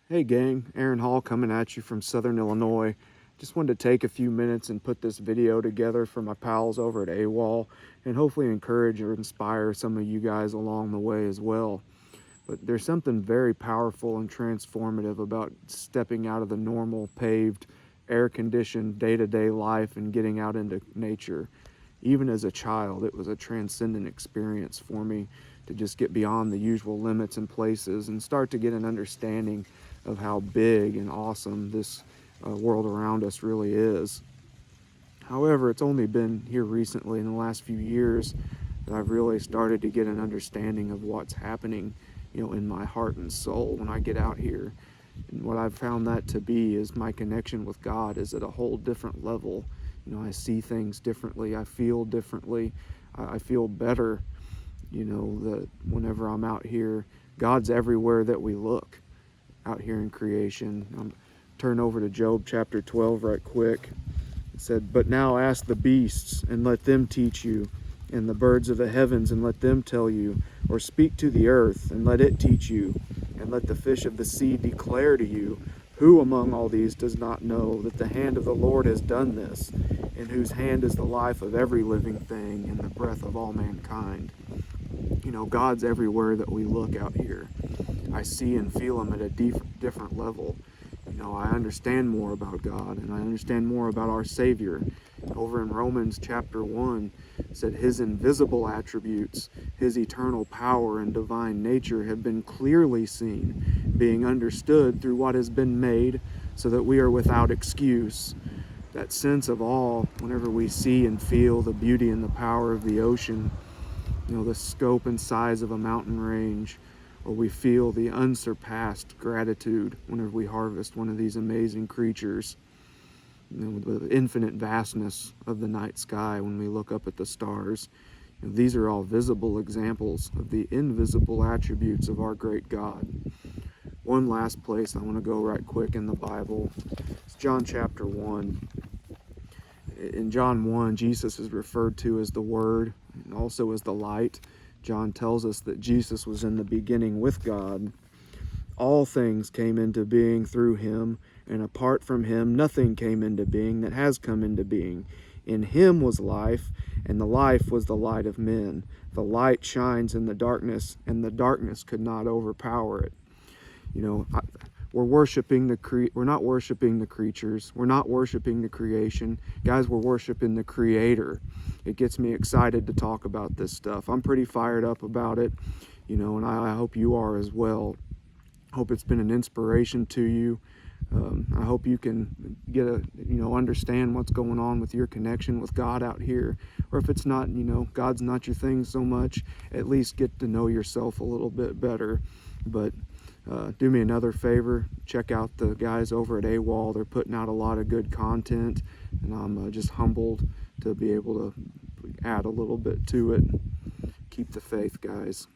Hey gang, Aaron Hall coming at you from Southern Illinois. Just wanted to take a few minutes and put this video together for my pals over at AWOL and hopefully encourage or inspire some of you guys along the way as well. But there's something very powerful and transformative about stepping out of the normal paved, air-conditioned day-to-day life and getting out into nature. Even as a child, it was a transcendent experience for me to just get beyond the usual limits and places and start to get an understanding of how big and awesome this world around us really is. However, it's only been here recently in the last few years that I've really started to get an understanding of what's happening, in my heart and soul when I get out here. And what I've found that to be is my connection with God is at a whole different level. I see things differently. I feel differently. I feel better, that whenever I'm out here, God's everywhere that we look out here in creation. Turn over to Job chapter 12 right quick. It said, "But now ask the beasts, and let them teach you, and the birds of the heavens, and let them tell you, or speak to the earth, and let it teach you, and let the fish of the sea declare to you. Who among all these does not know that the hand of the Lord has done this, in whose hand is the life of every living thing, and the breath of all mankind?" God's everywhere that we look out here. I see and feel him at a different level. I understand more about God, and I understand more about our Savior. Over in Romans chapter 1, it said his invisible attributes, his eternal power and divine nature have been clearly seen, being understood through what has been made, so that we are without excuse. That sense of awe whenever we see and feel the beauty and the power of the ocean, the scope and size of a mountain range, or we feel the unsurpassed gratitude whenever we harvest one of these amazing creatures, the infinite vastness of the night sky when we look up at the stars. These are all visible examples of the invisible attributes of our great God. One last place I want to go right quick in the Bible. It's John chapter 1. In John 1, Jesus is referred to as the Word and also as the light. John tells us that Jesus was in the beginning with God. All things came into being through him, and apart from him nothing came into being that has come into being. In him was life, and the life was the light of men. The light shines in the darkness, and the darkness could not overpower it. We're worshiping we're not worshiping the creatures. We're not worshiping the creation. Guys, we're worshiping the Creator. It gets me excited to talk about this stuff. I'm pretty fired up about it, and I hope you are as well. Hope it's been an inspiration to you. I hope you can get understand what's going on with your connection with God out here. Or if it's not, God's not your thing so much, at least get to know yourself a little bit better. But do me another favor, check out the guys over at AWOL. They're putting out a lot of good content, and I'm just humbled to be able to add a little bit to it. Keep the faith, guys.